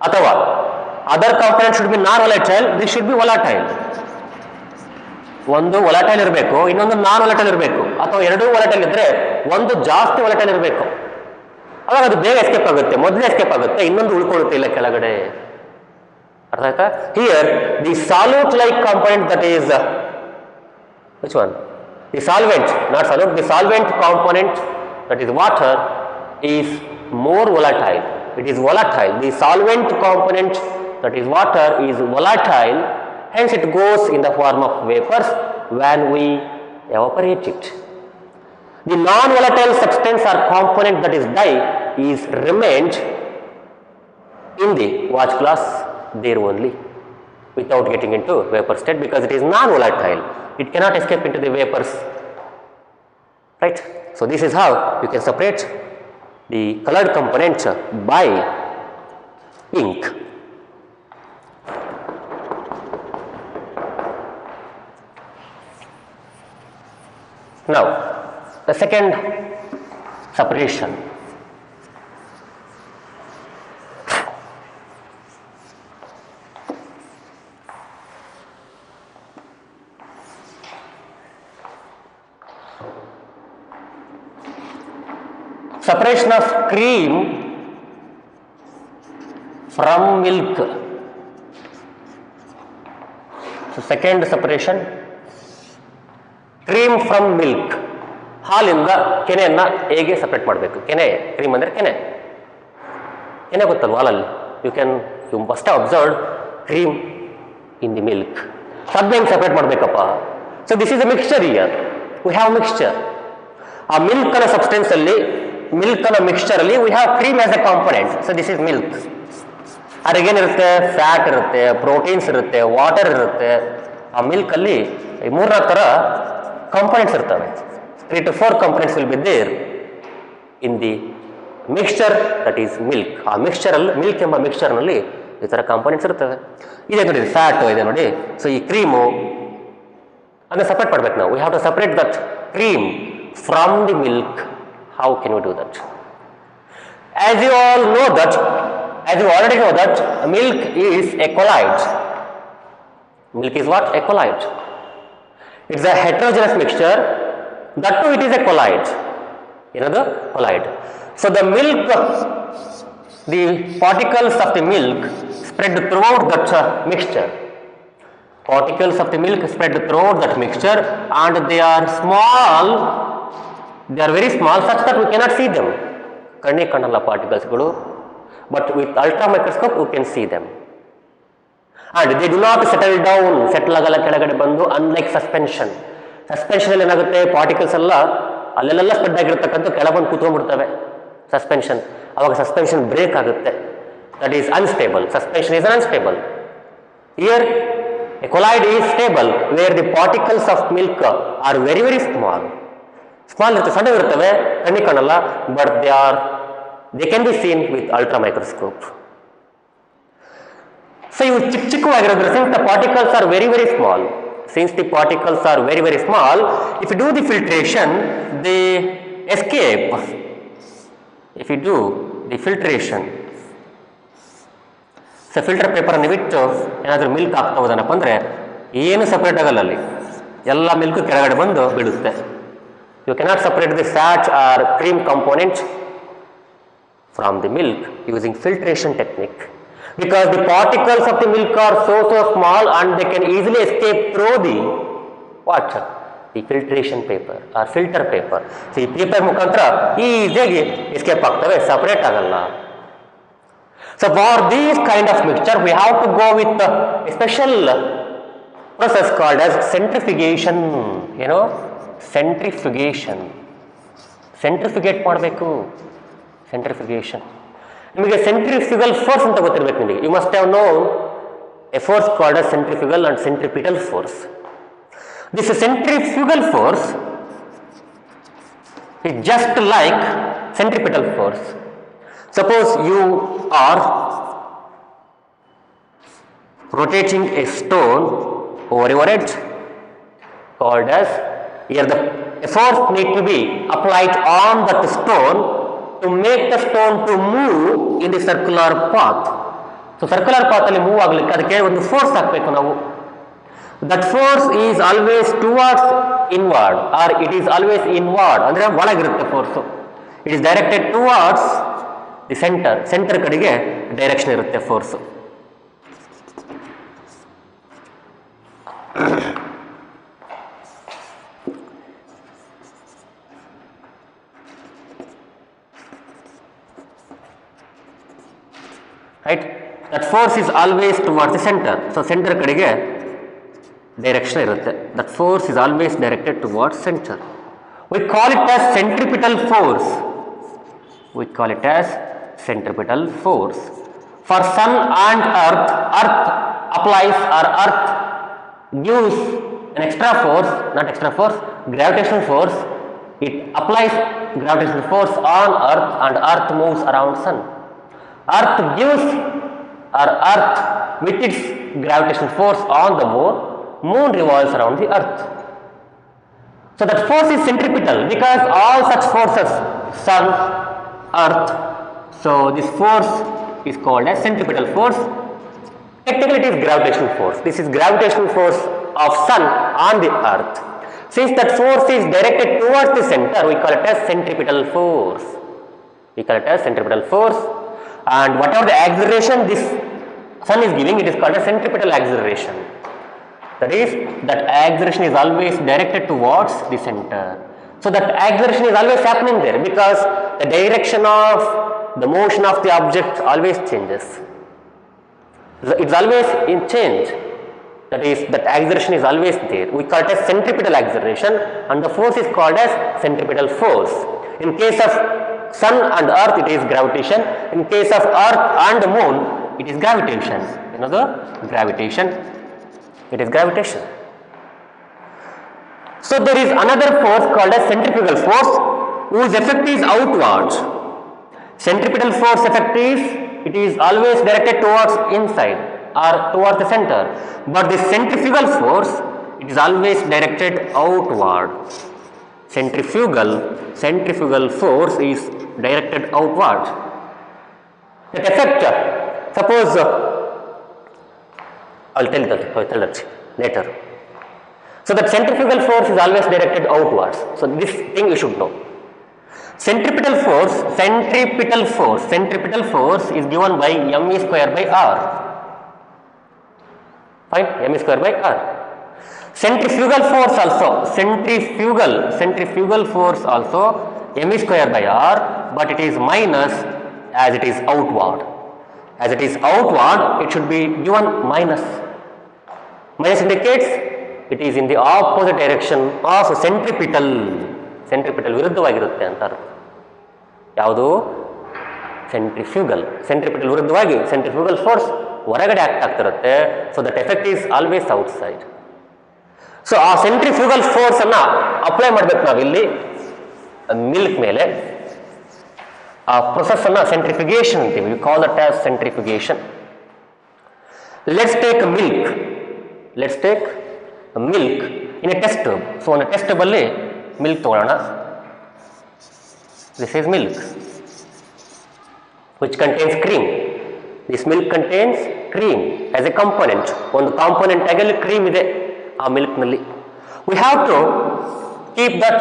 ಅಥವಾ other component should be non volatile, this should be volatile. ಒಂದು ವೊಲಟೈಲ್ ಇರಬೇಕು, ಇನ್ನೊಂದು ನಾನ್ ವೊಲಟೈಲ್ ಇರಬೇಕು, ಅಥವಾ ಎರಡೂ ವೊಲಟೈಲ್ ಇದ್ರೆ ಒಂದು ಜಾಸ್ತಿ ವೊಲಟೈಲ್ ಇರಬೇಕು. ಅವಾಗ ಅದು ಬೇಗ ಎಸ್ಕೇಪ್ ಆಗುತ್ತೆ, ಮೊದಲೇ ಎಸ್ಕೇಪ್ ಆಗುತ್ತೆ, ಇನ್ನೊಂದು ಉಳ್ಕೊಳ್ಳುತ್ತೆ ಇಲ್ಲ ಕೆಳಗಡೆ. ಅರ್ಥ ಆಯ್ತಾ? Here the solute like component, that is which one? The solvent, not solute, the solvent component, that is water, is more volatile. It is volatile. The solvent component, that is water, is volatile. Hence it goes in the form of vapors when we evaporate it. The non-volatile substance or component, that is dye, is remained in the watch glass there only without getting into vapor state, because it is non-volatile. It cannot escape into the vapors. Right? So this is how you can separate the colored components by ink. Now, the second separation. Separation of cream from milk. So, second separation. Cream from milk. ಹಾಲಿಂದ ಕೆನೆಯನ್ನು ಹೇಗೆ separate ಮಾಡಬೇಕು? ಕೆನೆ, cream ಅಂದರೆ ಕೆನೆ. ಕೆನೆ ಗೊತ್ತಲ್ವ ಹಾಲಲ್ಲಿ? You must have observed cream in the milk. ಅದನ್ನ ಹೆಂಗೆ ಸಪ್ರೇಟ್ ಮಾಡಬೇಕಪ್ಪ? So this is a mixture. Here we have mixture. ಆ ಮಿಲ್ಕ್ನ ಸಬ್ಸ್ಟೆನ್ಸಲ್ಲಿ, ಮಿಲ್ಕ್ನ ಮಿಕ್ಸ್ಚರಲ್ಲಿ we have cream as a component. So this is milk. ಅದ್ರಾಗೇನಿರುತ್ತೆ? ಫ್ಯಾಟ್ ಇರುತ್ತೆ, ಪ್ರೋಟೀನ್ಸ್ ಇರುತ್ತೆ, ವಾಟರ್ ಇರುತ್ತೆ. ಆ ಮಿಲ್ಕಲ್ಲಿ 3-4 ಥರ ಕಾಂಪೊನೆಂಟ್ಸ್ ಇರ್ತವೆ. 3 to 4 components will be there in the mixture, that is milk. ಆ ಮಿಕ್ಸ್ಚರಲ್ಲಿ, ಮಿಲ್ಕ್ ಎಂಬ ಮಿಕ್ಸ್ಚರ್ನಲ್ಲಿ ಈ ಥರ ಕಾಂಪೊನೆಂಟ್ಸ್ ಇರ್ತವೆ. ಇದೆ ನೋಡಿ, ಫ್ಯಾಟು ಇದೆ ನೋಡಿ. ಸೊ ಈ ಕ್ರೀಮು ಅಂದರೆ ಸಪ್ರೇಟ್ ಮಾಡಬೇಕು ನಾವು. We have to separate that cream from the milk. How can we do that? As you all know that, as you already know that, milk is a colloid. Milk is what? A colloid. It's a heterogeneous mixture. That too, it is a colloid. Another colloid. So the milk, the particles of the milk spread throughout that mixture. Particles of the milk spread throughout that mixture, and they are small. They are very small, such that we cannot see them. ಕಣ್ಣಿಗೆ ಕಾಣಲ್ಲ ಪಾರ್ಟಿಕಲ್ಸ್ಗಳು, but with ultra microscope you can see them. And they do not settle down, settle ಆಗಲ್ಲ ಕೆಳಗಡೆ ಬಂದು. Unlike suspension. Suspension ಏನಾಗುತ್ತೆ, particles ಎಲ್ಲ ಅಲ್ಲೆಲ್ಲ spread ಆಗಿರ್ತಕ್ಕಂಥ ಕೆಳಗೆ ಬಂದು ಕೂತ್ಕೊಂಡ್ಬಿಡ್ತವೆ ಸಸ್ಪೆನ್ಷನ್. ಅವಾಗ ಸಸ್ಪೆನ್ಷನ್ ಬ್ರೇಕ್ ಆಗುತ್ತೆ. That is unstable. Suspension is unstable. Here a colloid is stable where the particles of milk are very very small. Small ಇರ್ತವೆ, ಸಣ್ಣ ಇರ್ತವೆ, ಕಣ್ಣಿಗೆ ಕಾಣಲ್ಲ, but they can be seen with ultra microscope. So ಇವು ಚಿಕ್ಕ ಚಿಕ್ಕವಾಗಿರೋದ್ರೆ, since the particles are very very small, since the particles are very very small, if you do the filtration, they escape. If you do the filtration, so filter ಪೇಪರನ್ನು ಬಿಟ್ಟು ಏನಾದರೂ milk ಹಾಕ್ತಾ ಹೋದನಪ್ಪ ಅಂದರೆ ಏನು separate ಆಗಲ್ಲ, ಅಲ್ಲಿ ಎಲ್ಲ ಮಿಲ್ಕ್ ಕೆಳಗಡೆ ಬಂದು ಬೀಳುತ್ತೆ. You cannot separate the fat or cream component from the milk using filtration technique, because the particles of the milk are so small and they can easily escape through the water, the filtration paper or filter paper. So ಈ paper ಮುಖಾಂತರ ಈಸಿಯಾಗಿ escape ಆಗ್ತವೆ, separate ಆಗಲ್ಲ. So for this kind of mixture we have to go with a special process called as centrifugation. You know, ಸೆಂಟ್ರಿಫಿಗೇಷನ್. ಸೆಂಟ್ರಿಫಿಗೇಟ್ ಮಾಡಬೇಕು, ಸೆಂಟ್ರಿಫಿಗೇಷನ್. ನಿಮಗೆ centrifugal force ಅಂತ ಗೊತ್ತಿರಬೇಕು ನಿಮಗೆ. You must have known a force called as centrifugal and centripetal force. This centrifugal force is just like centripetal force. Suppose you are rotating a stone over your head, called as, here the force need to be applied on that stone to make the stone to move in the circular path. So circular path ಅಲ್ಲಿ move ಆಗಲಿಕ್ಕೆ ಅದಕ್ಕೆ ಒಂದು force ಹಾಕಬೇಕು ನಾವು. That force is always towards inward, or it is always inward, ಅಂದ್ರೆ ಒಳಗಿರುತ್ತೆ force. It is directed towards the center. Centre ಕಡೆಗೆ direction ಇರುತ್ತೆ force. Right? That force is always towards the center. So center ಕಡೆಗೆ direction ಇರುತ್ತೆ. That force is always directed towards center. We call it as centripetal force. We call it as centripetal force. For sun and earth, earth applies, or earth gives an extra force, not extra force, gravitational force. It applies gravitational force on earth and earth moves around sun. Earth gives, or earth with its gravitational force on the moon, moon revolves around the earth. So that force is centripetal because all such forces, sun, earth, so this force is called as centripetal force. Technically it is gravitational force. This is gravitational force of sun on the earth. Since that force is directed towards the center, we call it as centripetal force. We call it as centripetal force. And whatever the acceleration this sun is giving, it is called as centripetal acceleration. That is, that acceleration is always directed towards the center. So that acceleration is always happening there because the direction of the motion of the object always changes. It's always in change. That is, that acceleration is always there. We call it as centripetal acceleration, and the force is called as centripetal force. In case of sun and earth, it is gravitation. In case of earth and moon, it is gravitation. You know the gravitation. It is gravitation. So there is another force called as centrifugal force, whose effect is outwards. Centripetal force effect is, it is always directed towards inside or towards the center. But the centrifugal force, it is always directed outward. Centrifugal force is directed outward. That effect, suppose, I'll tell that later. So that centrifugal force is always directed outwards. So this thing you should know. Centripetal force is given by me square by r. Fine, m square by r. Centrifugal force also, centrifugal force also m square by r, but it is minus as it is outward. As it is outward, it should be given minus. Minus indicates it is in the opposite direction of centripetal ವಿರುದ್ಧವಾಗಿರುತ್ತೆ ಅಂತ ಅರ್ಥ. ಯಾವುದು? Centripetal ವಿರುದ್ಧವಾಗಿ centrifugal force ಹೊರಗಡೆ ಆಗ್ತಿರುತ್ತೆ. So that effect is always outside. So ಆ centrifugal force ಅನ್ನ apply ಮಾಡ್ಬೇಕು ನಾವಿಲ್ಲಿ ಮಿಲ್ಕ್ ಮೇಲೆ. ಆ ಪ್ರೊಸೆಸ್ ಅನ್ನ ಸೆಂಟ್ರಿಫಿಗೇಷನ್ ಅಂತೀವಿ. We call that as centrifugation. Let's take milk in a test tube. So ಒಂದು ಟೆಸ್ಟ್ ಟ್ಯೂಬ್ ಅಲ್ಲಿ ಮಿಲ್ಕ್ ತಗೊಳ್ಳೋಣ. This is milk which contains cream. This milk contains cream as a component. ಒಂದು component ಆಗಿ ಅಲ್ಲಿ cream ಇದೆ ಆ milk ನಲ್ಲಿ. We have to keep that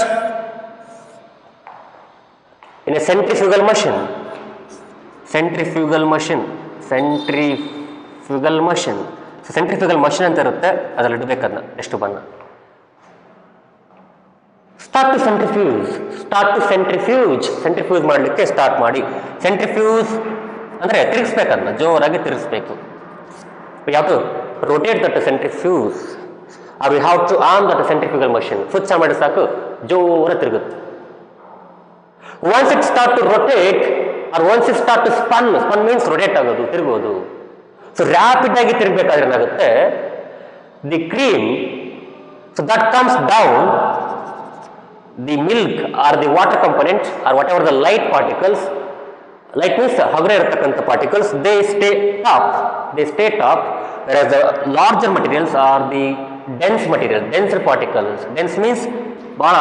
in a centrifugal machine. Centrifugal machine ಅಂತ ಇರುತ್ತೆ. ಅದರಲ್ಲಿ ಇಡಬೇಕನ್ನ ಎಷ್ಟು ಬಣ್ಣ. ಸ್ಟಾರ್ಟ್ ಟು ಸೆಂಟ್ರಿಫ್ಯೂಜ್ ಮಾಡಲಿಕ್ಕೆ ಸ್ಟಾರ್ಟ್ ಮಾಡಿ. ಸೆಂಟ್ರಿಫ್ಯೂಜ್ ಅಂದರೆ ತಿರುಗಿಸ್ಬೇಕನ್ನ, ಜೋರಾಗಿ ತಿರುಗಿಸ್ಬೇಕು. ಯಾವುದು? rotate that centrifuge, or we have to arm that centrifugal machine. Switch ಮಾಡಿ ಸಾಕು, ಜೋರ ತಿರುಗುತ್ತೆ. Once it start to rotate or once it start to spun means rotate ಆಗೋದು, ತಿರುಗೋದು. ಸೊ ರ್ಯಾಪಿಡ್ ಆಗಿ ತಿರುಗಬೇಕಾದ್ರೆ ಏನಾಗುತ್ತೆ, the cream, so that comes down, the milk or the water component or whatever the light particles, light means ಹಗುರ ಇರತಕ್ಕಂಥ particles, they stay top, whereas the larger materials are the denser particles. Dense means ಬಹಳ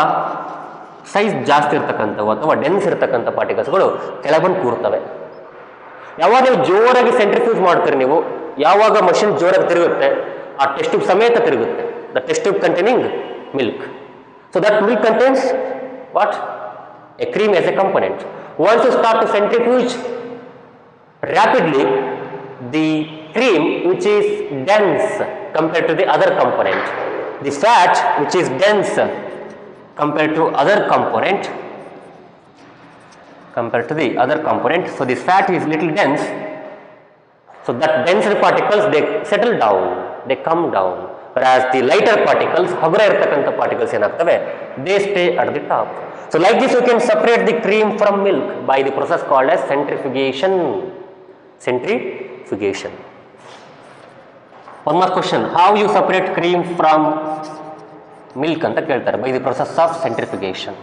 size ಜಾಸ್ತಿ ಇರ್ತಕ್ಕಂಥವು ಅಥವಾ dense ಇರ್ತಕ್ಕಂಥ ಪಾರ್ಟಿಕಲ್ಸ್ಗಳು ಕೆಳಗೆ ಬಂದು ಕೂರ್ತವೆ. ಯಾವಾಗ ನೀವು ಜೋರಾಗಿ ಸೆಂಟ್ರಿಫ್ಯೂಜ್ ಮಾಡ್ತೀರಿ, ನೀವು ಯಾವಾಗ ಮಷಿನ್ ಜೋರಾಗಿ ತಿರುಗುತ್ತೆ, ಆ ಟೆಸ್ಟ್ ಟ್ಯೂಬ್ ಸಮೇತ ತಿರುಗುತ್ತೆ. The test tube containing milk. So that milk contains what? A cream as a component. Once you start to centrifuge rapidly, the cream which is dense compared to the other component, the fat which is dense compared to other component, so this fat is little dense, so that denser particles, they settle down, they come down. Whereas the lighter particles, ಹಗುರ ಇರತಕ್ಕಂಥ particles ಏನಾಗ್ತವೆ, they stay at the top. So like this you can separate the cream from milk by the process called as centrifugation. One more question, how you separate cream from milk ಅಂತ ಕೇಳ್ತಾರೆ, by the process of centrifugation.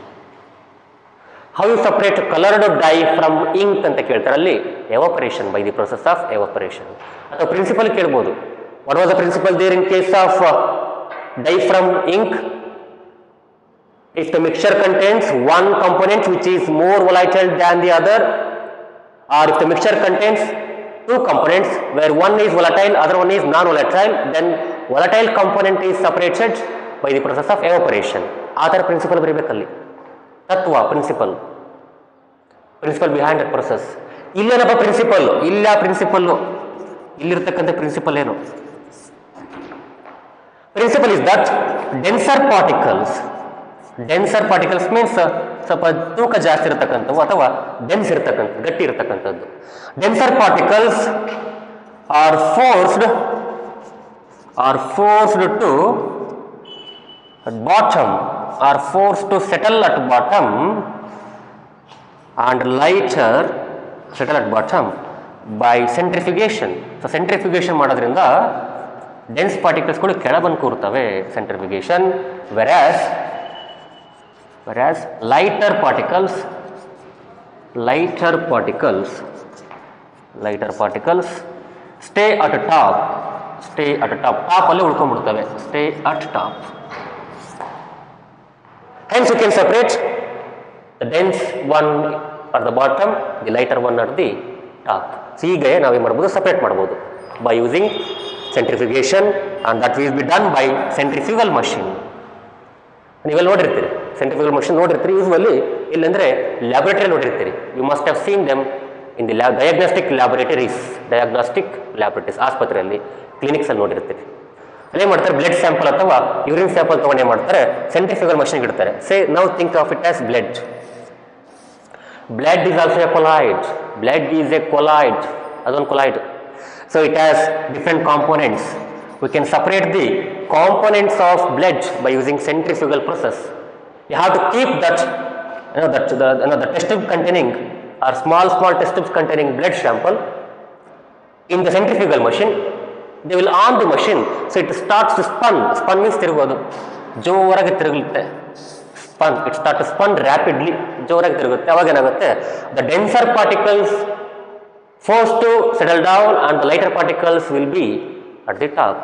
How you separate colored dye from ink ಅಂತ ಕೇಳ್ತಾರೆ, ಅಲ್ಲಿ evaporation, by the process of evaporation. ಅಥವಾ principal ಕೇಳ್ಬೋದು, what was the principle there in case of dye from ink? If the mixture contains one component which is more volatile than the other, or if the mixture contains two components where one is volatile, other one is non-volatile, then volatile component is separated by the process of evaporation. ಆ ಥರ principle ಬರೀಬೇಕಲ್ಲಿ, ತತ್ವ, principle behind that process. ಇಲ್ಲೇನಪ್ಪ principle? ಇಲ್ಲಿರ್ತಕ್ಕಂಥ principle ಏನು? Principle is that denser particles means ಸ್ವಲ್ಪ ತೂಕ ಜಾಸ್ತಿ ಇರತಕ್ಕಂಥವು ಅಥವಾ ಡೆನ್ಸ್ ಇರತಕ್ಕಂಥ, ಗಟ್ಟಿ ಇರತಕ್ಕಂಥದ್ದು. Denser particles are forced to bottom, are forced to settle at bottom, and lighter settle at bottom by centrifugation. So centrifugation ಮಾಡೋದ್ರಿಂದ ಡೆನ್ಸ್ ಪಾರ್ಟಿಕಲ್ಸ್ಗಳು ಕೆಳ ಬಂದು ಕೂರ್ತವೆ, centrifugation. Whereas lighter particles stay at top stay at top, top ಅಲ್ಲೇ ಉಳ್ಕೊಂಡ್ಬಿಡ್ತವೆ, stay at top. Hence you can separate the dense one at the bottom, the lighter one at the top. So ಹೀಗೆ ನಾವೇನು ಮಾಡ್ಬೋದು, separate ಮಾಡ್ಬೋದು by using centrifugation, and that will be done by centrifugal machine. ನೀವೆಲ್ಲ ನೋಡಿರ್ತೀರಿ centrifugal machine ನೋಡಿರ್ತೀರಿ, usually ಇಲ್ಲಂದರೆ laboratory ನೋಡಿರ್ತೀರಿ. You must have seen them in the diagnostic laboratories ಆಸ್ಪತ್ರೆಯಲ್ಲಿ, ಕ್ಲಿನಿಕ್ಸಲ್ಲಿ ನೋಡಿರ್ತೀರಿ. ಅದೇನು ಮಾಡ್ತಾರೆ, ಬ್ಲಡ್ ಸ್ಯಾಂಪಲ್ ಅಥವಾ ಯೂರಿನ್ ಸ್ಯಾಂಪಲ್ ತೊಗೊಂಡು ಏನು ಮಾಡ್ತಾರೆ, ಸೆಂಟ್ರಿಫ್ಯೂಗಲ್ ಮಷಿನ್ಗೆ ಇಡ್ತಾರೆ. Say now think of it as blood. Blood is also a colloid. ಅದೊಂದು colloid. So it has different components. We can separate the components of blood by using centrifugal process. You have to keep that, the test tube containing or small test tubes containing blood sample in the centrifugal machine. They will on the machine, so it starts to spun. Spun means ತಿರುಗೋದು, ಜೋರಾಗಿ ತಿರುಗುತ್ತೆ. It starts to spun rapidly, ಜೋರಾಗಿ ತಿರುಗುತ್ತೆ. ಅವಾಗ ಏನಾಗುತ್ತೆ, the denser particles forced to settle down and the lighter particles will be at the top,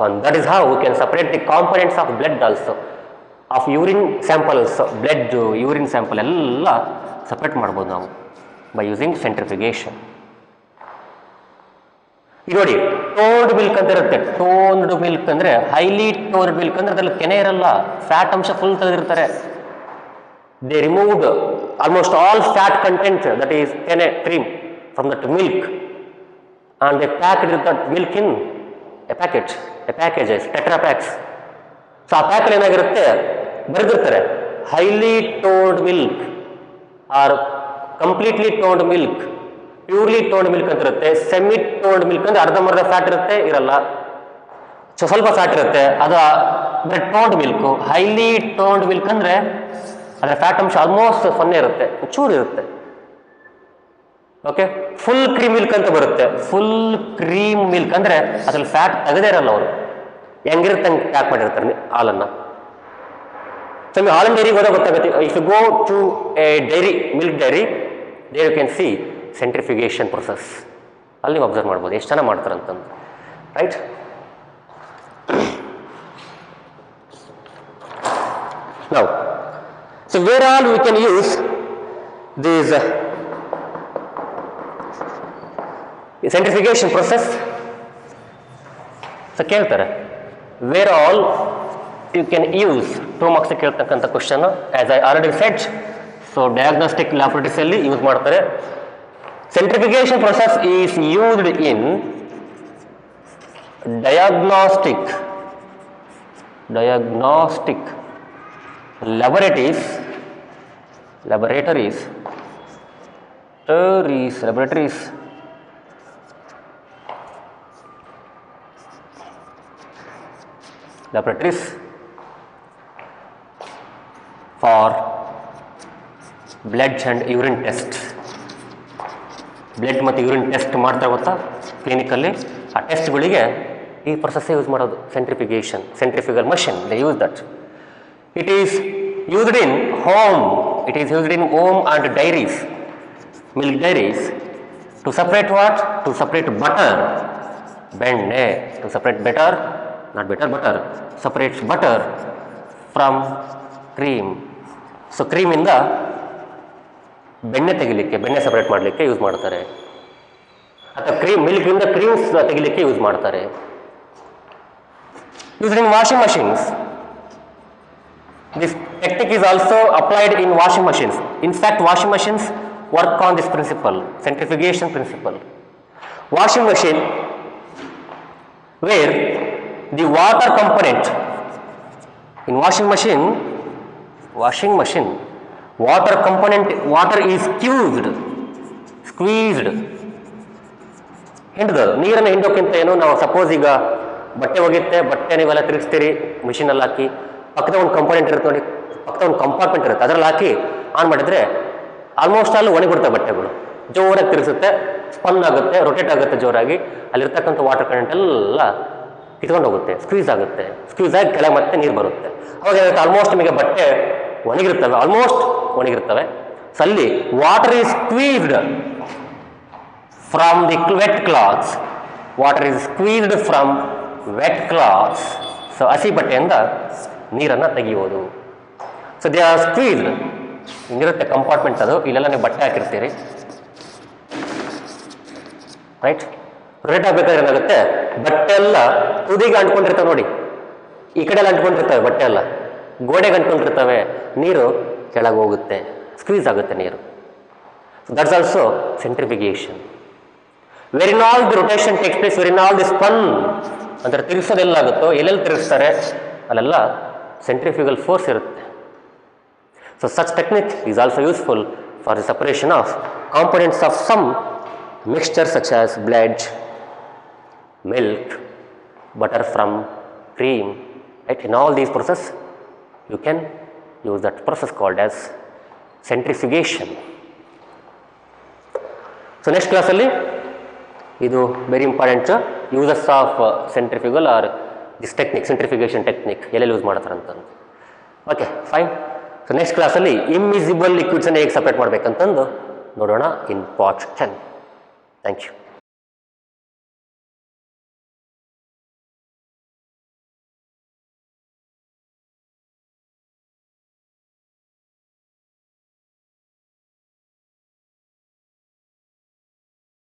and that is how we can separate the components of blood also, of urine samples, urine sample ಎಲ್ಲ separate ಮಾಡ್ಬೋದು ನಾವು by using centrifugation. ಈಗ ನೋಡಿ, toned milk ಅಂತ ಇರುತ್ತೆ. Toned milk ಅಂದರೆ, highly toned milk ಅಂದರೆ ಅದರಲ್ಲಿ ಕೆನೆ ಇರಲ್ಲ, ಫ್ಯಾಟ್ ಅಂಶ full ತೆಗೆದಿರ್ತಾರೆ. They removed almost all fat content, that is cream, from that milk, and they packed that milk in packages, Tetra Paks. So ಆ ಪ್ಯಾಕಲ್ಲಿ ಏನಾಗಿರುತ್ತೆ, ಬರೆದಿರ್ತಾರೆ highly toned milk or completely toned milk, purely toned milk ಅಂತ ಇರುತ್ತೆ. Semi toned milk ಅಂದರೆ ಅರ್ಧಂಬರ್ಧ fat ಇರುತ್ತೆ, ಇರಲ್ಲ, ಸ್ವಲ್ಪ ಫ್ಯಾಟ್ ಇರುತ್ತೆ, ಅದು toned milk. Highly toned milk ಅಂದರೆ ಅದರ ಫ್ಯಾಟ್ ಅಂಶ ಆಲ್ಮೋಸ್ಟ್ 0 ಇರುತ್ತೆ, ಚೂರು ಇರುತ್ತೆ. ಓಕೆ, ಫುಲ್ ಕ್ರೀಮ್ ಮಿಲ್ಕ್ ಅಂತ ಬರುತ್ತೆ. ಫುಲ್ ಕ್ರೀಮ್ ಮಿಲ್ಕ್ ಅಂದರೆ ಅದ್ರಲ್ಲಿ ಫ್ಯಾಟ್ ತೆಗೆದೇ ಇರಲ್ಲ, ಅವರು ಹೆಂಗಿರುತ್ತೆ ಹಂಗೆ ಪ್ಯಾಕ್ ಮಾಡಿರ್ತಾರೆ ಹಾಲನ್ನು. ಸೊ ನಿಮಗೆ ಹಾಲಿನ ಡೈರಿಗೆ ಹೋದಾಗ ಗೊತ್ತಾಗುತ್ತೆ. If you go to a dairy, milk dairy, there you can see centrifugation process. ಅಲ್ಲಿ ನೀವು ಅಬ್ಸರ್ವ್ ಮಾಡ್ಬೋದು ಎಷ್ಟು ಚೆನ್ನಾಗಿ ಮಾಡ್ತಾರೆ ಅಂತಂದು, right? Now, so where all we can use these centrifugation process? So ಕೇಳ್ತಾರೆ, where all you can use, 2 marks ಕೇಳ್ತಕ್ಕಂಥ question. as I already said, so diagnostic laboratories ಅಲ್ಲಿ ಯೂಸ್ ಮಾಡ್ತಾರೆ. Centrifugation process is used in diagnostic laboratories for blood and urine test. Blood ಮತ್ತು urine test ಮಾಡ್ತಾರೆ ಗೊತ್ತಾ ಕ್ಲಿನಿಕಲ್ಲಿ, ಆ ಟೆಸ್ಟ್ಗಳಿಗೆ ಈ ಪ್ರೊಸೆಸ್ಸೇ ಯೂಸ್ ಮಾಡೋದು, centrifugal machine. They use that. It is used in home and dairies, milk dairies, to separate what? To separate butter, ಬೆಣ್ಣೆ, to separate butter separates butter from cream. ಸೊ ಕ್ರೀಮಿಂದ ಬೆಣ್ಣೆ ತೆಗಿಲಿಕ್ಕೆ, ಬೆಣ್ಣೆ ಸಪ್ರೇಟ್ ಮಾಡಲಿಕ್ಕೆ ಯೂಸ್ ಮಾಡ್ತಾರೆ, ಅಥವಾ ಮಿಲ್ಕಿಂದ ಕ್ರೀಮ್ಸ್ ತೆಗಿಲಿಕ್ಕೆ ಯೂಸ್ ಮಾಡ್ತಾರೆ. Used in washing machines. This technique is also applied in washing machines. In fact, washing machines work on this principle, centrifugation principle. Washing machine, where the water component in washing machine, water component, water is squeezed. ಹಿಂಡ್ದು ನೀರನ್ನು ಹಿಂಡೋಕ್ಕಿಂತ ಏನು, ನಾವು suppose ಈಗ ಬಟ್ಟೆ ಒಗಿತ್ತೆ, ಬಟ್ಟೆ ನೀವೆಲ್ಲ ತಿರುಗಿಸ್ತೀರಿ ಮಿಷಿನಲ್ಲಿ ಹಾಕಿ, ಪಕ್ಕದ ಒಂದು component ಇರುತ್ತೆ ನೋಡಿ, ಪಕ್ಕದ ಒಂದು ಕಂಪಾರ್ಟ್ಮೆಂಟ್ ಇರುತ್ತೆ, ಅದರಲ್ಲಿ ಹಾಕಿ ಆನ್ ಮಾಡಿದರೆ ಆಲ್ಮೋಸ್ಟ್ ಅಲ್ಲಿ ಒಣಗಿಬಿಡ್ತವೆ ಬಟ್ಟೆಗಳು. ಜೋರಾಗಿ ತಿರುಗಿಸುತ್ತೆ, ಸ್ಪನ್ ಆಗುತ್ತೆ, ರೊಟೇಟ್ ಆಗುತ್ತೆ ಜೋರಾಗಿ, ಅಲ್ಲಿರ್ತಕ್ಕಂಥ ವಾಟರ್ ಕಂಟೆಂಟ್ ಎಲ್ಲ ಕಿತ್ಕೊಂಡು ಹೋಗುತ್ತೆ, ಸ್ಕ್ವೀಸ್ ಆಗಿ ಕೆಳಗೆ ಮತ್ತೆ ನೀರು ಬರುತ್ತೆ. ಅವಾಗ ಏನಾಗುತ್ತೆ, ಆಲ್ಮೋಸ್ಟ್ ನಿಮಗೆ ಬಟ್ಟೆ ಒಣಗಿರ್ತವೆ. ಸೊ ಅಲ್ಲಿ water is squeezed from the wet clothes. Water is squeezed from wet clothes. So ಹಸಿ ಬಟ್ಟೆಯಿಂದ ನೀರನ್ನು ತೆಗೆಯುವುದು. So they are squeezed. ಹಿಂಗಿರುತ್ತೆ ಕಂಪಾರ್ಟ್ಮೆಂಟ್, ಅದು ಇಲ್ಲೆಲ್ಲ ನೀವು ಬಟ್ಟೆ ಹಾಕಿರ್ತೀರಿ, ರೈಟ್. ರೊಟೇಟ್ ಆಗಬೇಕಾದ್ರೆ ಏನಾಗುತ್ತೆ, ಬಟ್ಟೆ ಎಲ್ಲ ತುದಿಗೆ ಅಂಟ್ಕೊಂಡಿರ್ತವೆ ನೋಡಿ, ಈ ಕಡೆ ಎಲ್ಲ ಅಂಟ್ಕೊಂಡಿರ್ತವೆ ಬಟ್ಟೆ ಎಲ್ಲ, ಗೋಡೆಗೆ ಅಂಟ್ಕೊಂಡಿರ್ತವೆ, ನೀರು ಕೆಳಗೆ ಹೋಗುತ್ತೆ, ಸ್ಕ್ವೀಸ್ ಆಗುತ್ತೆ ನೀರು. That's also centrifugation. Wherein all the rotation takes place, wherein all the spun ಅಂದರೆ ತಿರುಗಿಸೋದೆಲ್ಲಾಗುತ್ತೋ, ಎಲ್ಲೆಲ್ಲಿ ತಿರುಗಿಸ್ತಾರೆ ಅಲ್ಲೆಲ್ಲ ಸೆಂಟ್ರಿಫ್ಯೂಗಲ್ ಫೋರ್ಸ್ ಇರುತ್ತೆ. So such technique is also useful for the separation of components of some mixture such as blood, milk, butter from cream, right? In all these processes you can use that process called as centrifugation. So next class alli idu very important uses of centrifugal or this technique, centrifugation technique ಎಲ್ಲೆಲ್ಲಿ use ಮಾಡ್ತಾರೆ ಅಂತಂದು. Okay fine. So next ಕ್ಲಾಸಲ್ಲಿ ಇಮ್ಮಿಸಿಬಲ್ ಲಿಕ್ವಿಡ್ಸನ್ನು ಹೇಗೆ separate ಮಾಡಬೇಕಂತಂದು ನೋಡೋಣ in part 10. Thank you.